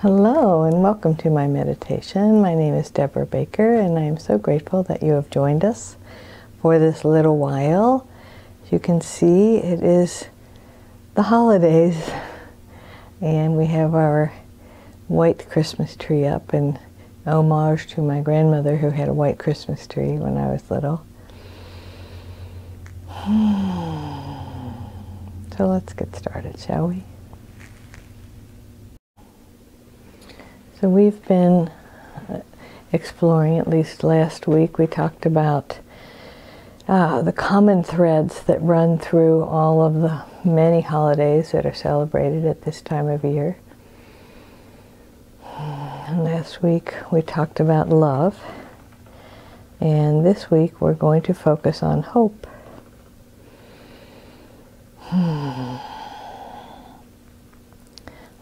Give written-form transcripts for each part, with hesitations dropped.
Hello and welcome to my meditation. My name is Debra Baker and I am so grateful that you have joined us for this little while. As you can see, it is the holidays and we have our white Christmas tree up in homage to my grandmother who had a white Christmas tree when I was little. So let's get started, shall we? So we've been exploring, at least last week, we talked about the common threads that run through all of the many holidays that are celebrated at this time of year. And last week we talked about love, and this week we're going to focus on hope.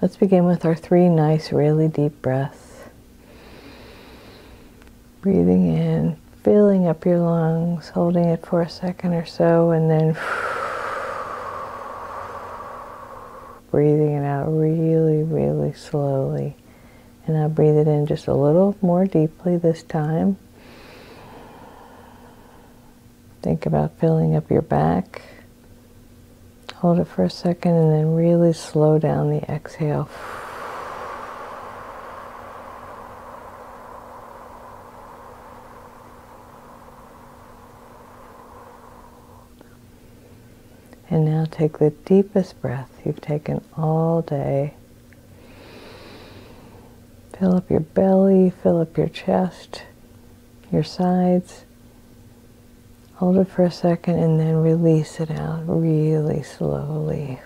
Let's begin with our 3 nice, really deep breaths. Breathing in, filling up your lungs, holding it for a second or so, and then breathing it out really, really slowly. And I'll breathe it in just a little more deeply this time. Think about filling up your back. Hold it for a second and then really slow down the exhale. And now take the deepest breath you've taken all day. Fill up your belly, fill up your chest, your sides. Hold it for a second and then release it out really slowly.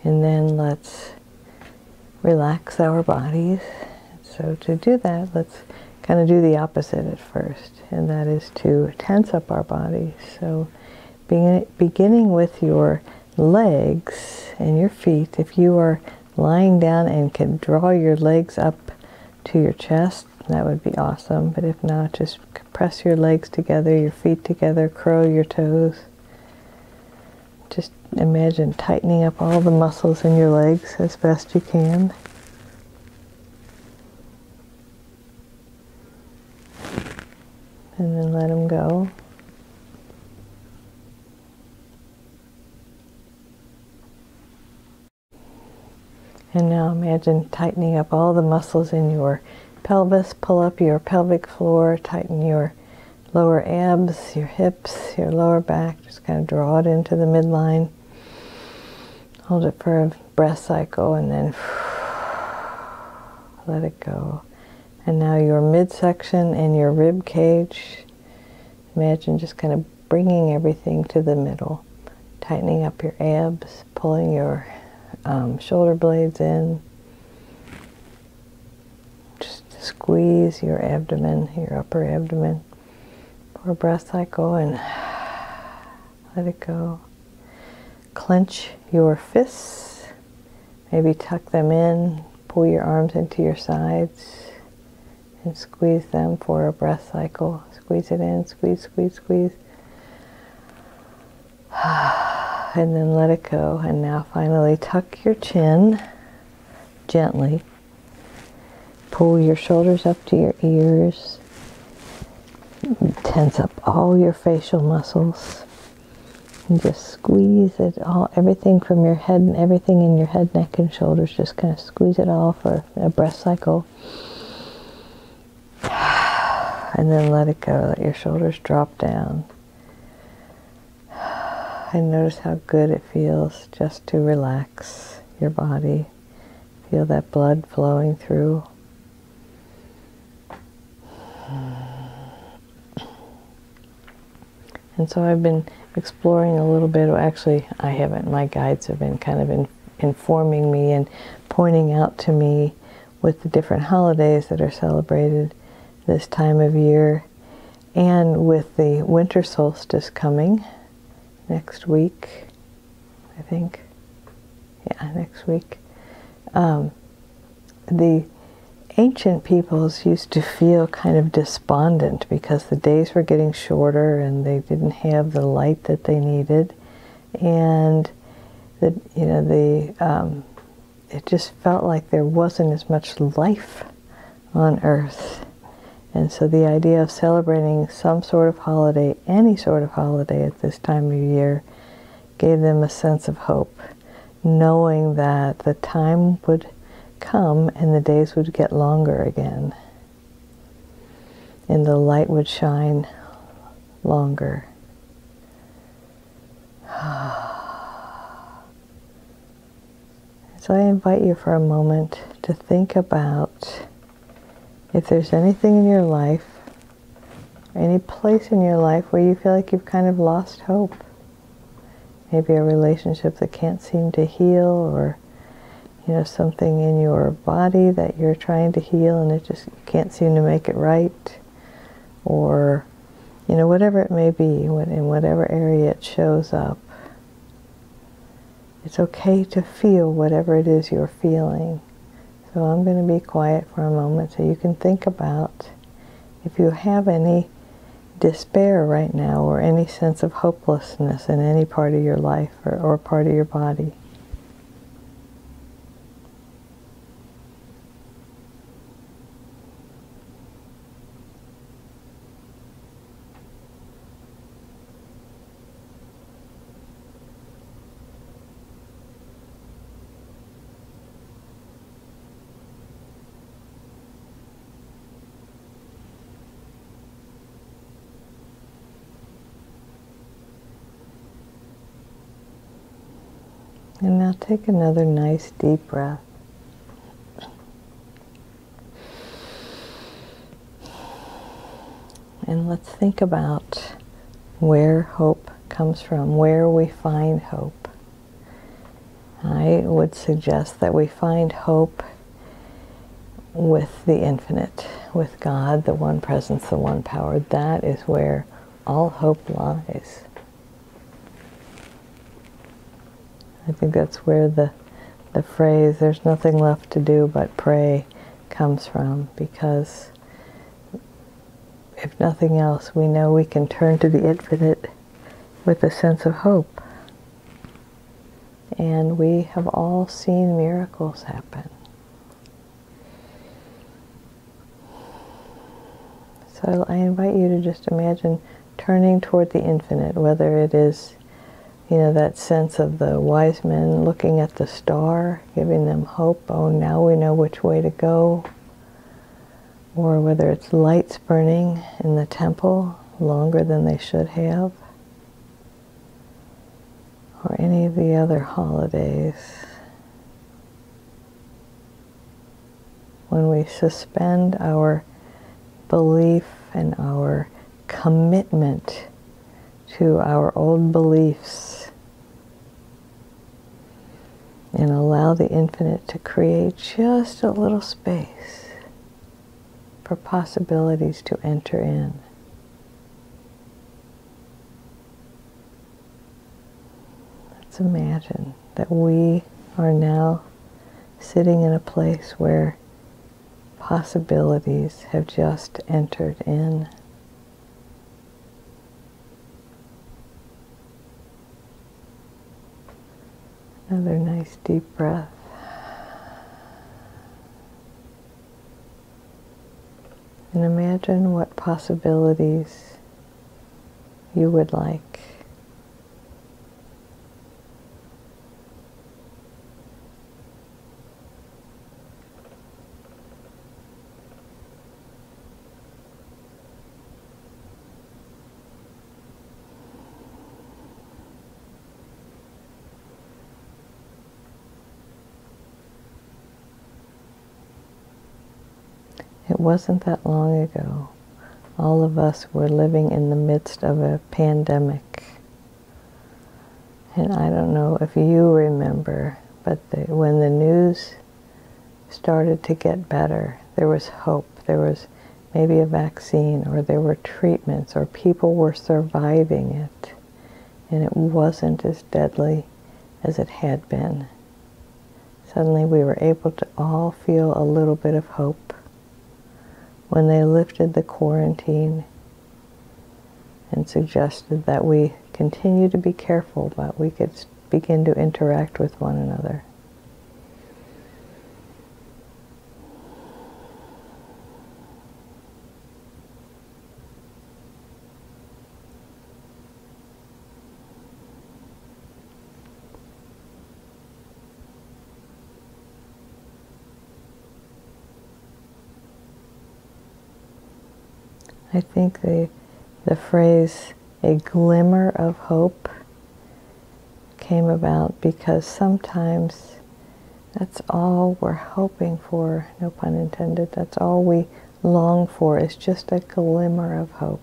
And then let's relax our bodies. So to do that, let's kind of do the opposite at first, and that is to tense up our bodies. So beginning with your legs and your feet, if you are lying down and can draw your legs up to your chest, that would be awesome. But if not, just press your legs together, your feet together, curl your toes. Just imagine tightening up all the muscles in your legs as best you can. And then let them go. And now imagine tightening up all the muscles in your pelvis. Pull up your pelvic floor, tighten your lower abs, your hips, your lower back. Just kind of draw it into the midline. Hold it for a breath cycle and then let it go. And now your midsection and your rib cage. Imagine just kind of bringing everything to the middle. Tightening up your abs, pulling your shoulder blades in. Just squeeze your abdomen, your upper abdomen for a breath cycle and let it go. Clench your fists, maybe tuck them in, pull your arms into your sides and squeeze them for a breath cycle. Squeeze it in, squeeze, squeeze, squeeze. And then let it go. And now finally tuck your chin gently. Pull your shoulders up to your ears. Tense up all your facial muscles. And just squeeze it all, everything from your head and everything in your head, neck, and shoulders. Just kind of squeeze it all for a breath cycle. And then let it go. Let your shoulders drop down. And notice how good it feels just to relax your body. Feel that blood flowing through. And so I've been exploring a little bit. Actually, I haven't. My guides have been kind of informing me and pointing out to me with the different holidays that are celebrated this time of year, and with the winter solstice coming next week, I think. Yeah, next week. ancient peoples used to feel kind of despondent because the days were getting shorter and they didn't have the light that they needed, and that it just felt like there wasn't as much life on Earth. And so the idea of celebrating some sort of holiday, any sort of holiday at this time of year, gave them a sense of hope, knowing that the time would come and the days would get longer again, and the light would shine longer. So I invite you for a moment to think about if there's anything in your life, any place in your life where you feel like you've kind of lost hope. Maybe a relationship that can't seem to heal, or something in your body that you're trying to heal and it just can't seem to make it right, or whatever it may be, in whatever area it shows up. It's okay to feel whatever it is you're feeling. So I'm going to be quiet for a moment so you can think about if you have any despair right now or any sense of hopelessness in any part of your life or part of your body. And now take another nice deep breath. And let's think about where hope comes from, where we find hope. I would suggest that we find hope with the infinite, with God, the one presence, the one power. That is where all hope lies. I think that's where the phrase, "there's nothing left to do but pray," comes from, because if nothing else, we know we can turn to the infinite with a sense of hope. And we have all seen miracles happen. So I invite you to just imagine turning toward the infinite, whether it is that sense of the wise men looking at the star, giving them hope, oh, now we know which way to go. Or whether it's lights burning in the temple longer than they should have. Or any of the other holidays. When we suspend our belief and our commitment to our old beliefs and allow the infinite to create just a little space for possibilities to enter in. Let's imagine that we are now sitting in a place where possibilities have just entered in. Another nice deep breath. And imagine what possibilities you would like. It wasn't that long ago. All of us were living in the midst of a pandemic. And I don't know if you remember, but when the news started to get better, there was hope. There was maybe a vaccine, or there were treatments, or people were surviving it. And it wasn't as deadly as it had been. Suddenly we were able to all feel a little bit of hope. when they lifted the quarantine and suggested that we continue to be careful, but we could begin to interact with one another. I think the phrase, a glimmer of hope, came about because sometimes that's all we're hoping for, no pun intended, that's all we long for is just a glimmer of hope.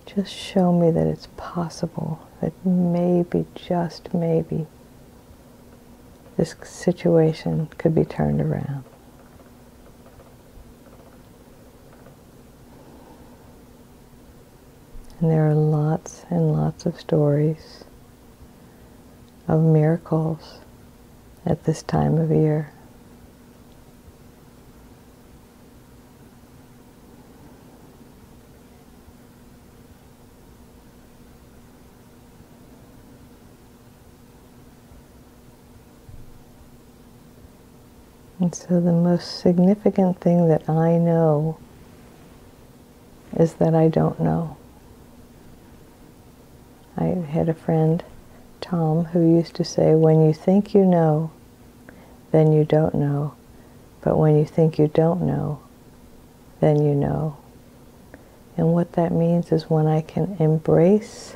Just show me that it's possible, that maybe, just maybe, this situation could be turned around. And there are lots and lots of stories of miracles at this time of year. And so the most significant thing that I know is that I don't know. I had a friend, Tom, who used to say, when you think you know, then you don't know. But when you think you don't know, then you know. And what that means is when I can embrace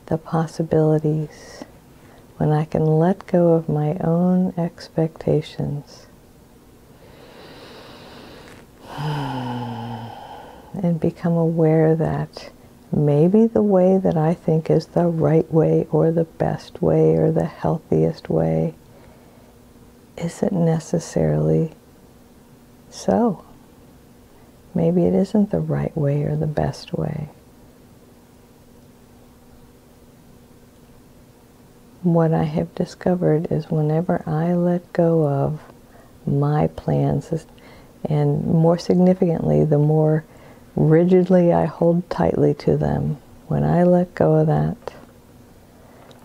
the possibilities, when I can let go of my own expectations, and become aware that maybe the way that I think is the right way or the best way or the healthiest way isn't necessarily so. Maybe it isn't the right way or the best way. What I have discovered is whenever I let go of my plans, and more significantly, the more rigidly I hold tightly to them, when I let go of that,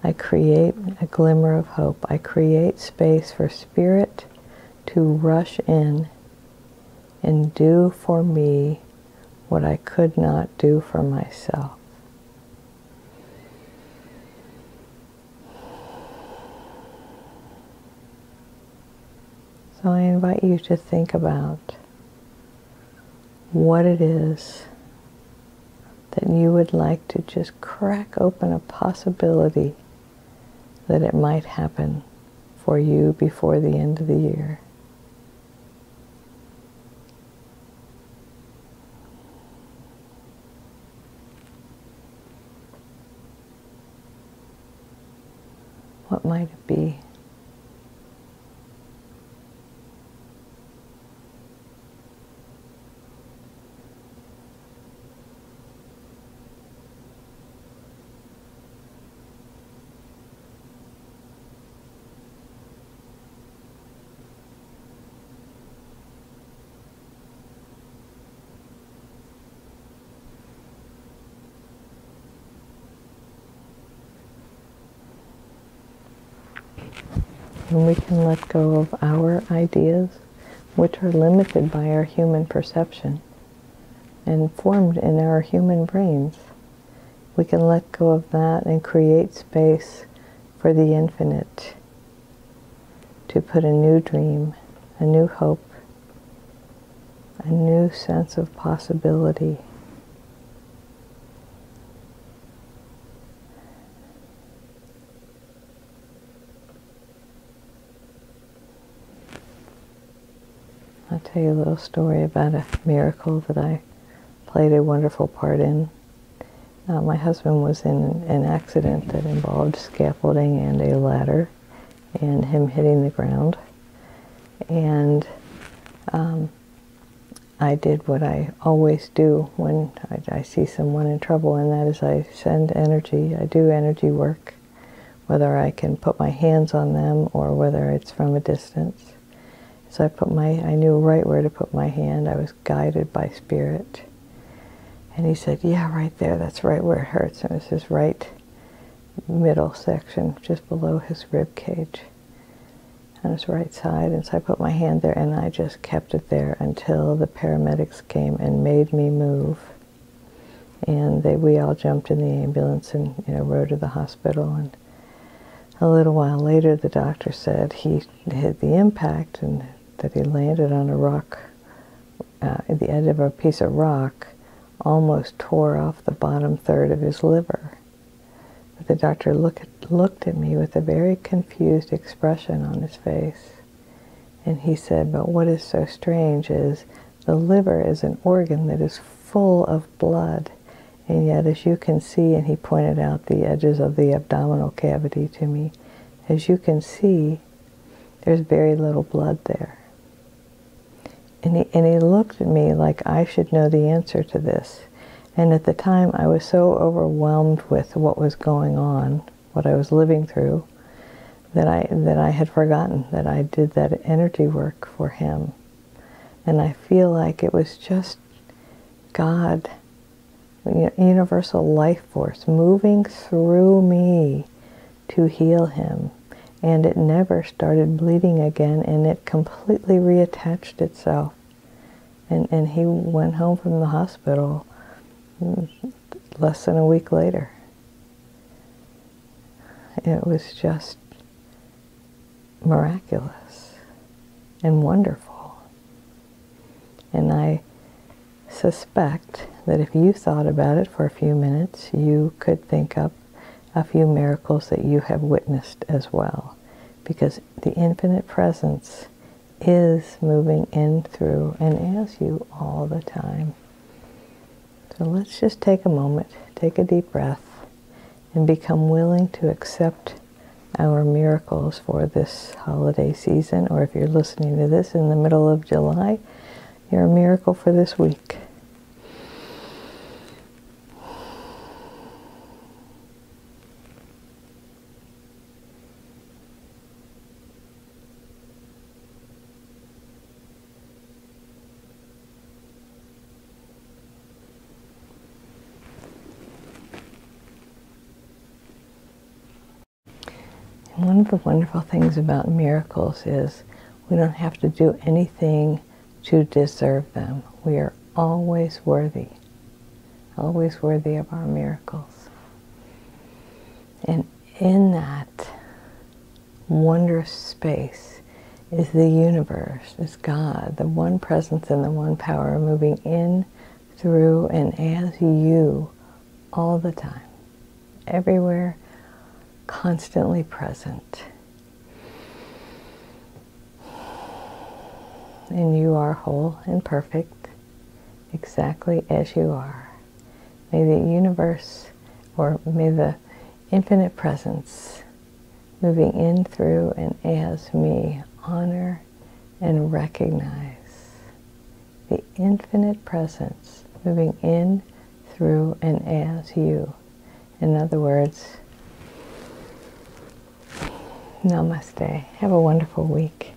I create a glimmer of hope. I create space for Spirit to rush in and do for me what I could not do for myself. So I invite you to think about what it is that you would like to just crack open a possibility that it might happen for you before the end of the year. What might it be? And we can let go of our ideas, which are limited by our human perception and formed in our human brains. We can let go of that and create space for the infinite to put a new dream, a new hope, a new sense of possibility. I'll tell you a little story about a miracle that I played a wonderful part in. My husband was in an accident that involved scaffolding and a ladder and him hitting the ground. And I did what I always do when I see someone in trouble, and that is I send energy. I do energy work, whether I can put my hands on them or whether it's from a distance. So I knew right where to put my hand. I was guided by Spirit. And he said, yeah, right there, that's right where it hurts. And it was his right middle section, just below his rib cage, on his right side. And so I put my hand there, and I just kept it there until the paramedics came and made me move. And we all jumped in the ambulance and rode to the hospital. And a little while later, the doctor said he hit the impact and that he landed on a rock, at the edge of a piece of rock, almost tore off the bottom third of his liver. But the doctor looked at me with a very confused expression on his face. And he said, but what is so strange is the liver is an organ that is full of blood. And yet, as you can see, and he pointed out the edges of the abdominal cavity to me, as you can see, there's very little blood there. And he looked at me like I should know the answer to this. And at the time, I was so overwhelmed with what was going on, what I was living through, that I had forgotten that I did that energy work for him. And I feel like it was just God, universal life force, moving through me to heal him. And it never started bleeding again, and it completely reattached itself. And he went home from the hospital less than a week later. It was just miraculous and wonderful. And I suspect that if you thought about it for a few minutes, you could think up a few miracles that you have witnessed as well. Because the infinite presence is moving in, through, and as you all the time. So let's just take a moment, take a deep breath, and become willing to accept our miracles for this holiday season. Or if you're listening to this in the middle of July, you're a miracle for this week. One of the wonderful things about miracles is we don't have to do anything to deserve them. We are always worthy of our miracles. And in that wondrous space is the universe, is God, the one presence and the one power moving in, through, and as you all the time, everywhere, constantly present. And you are whole and perfect, exactly as you are. May the universe, or may the infinite presence moving in, through, and as me honor and recognize the infinite presence moving in, through, and as you. In other words, Namaste. Have a wonderful week.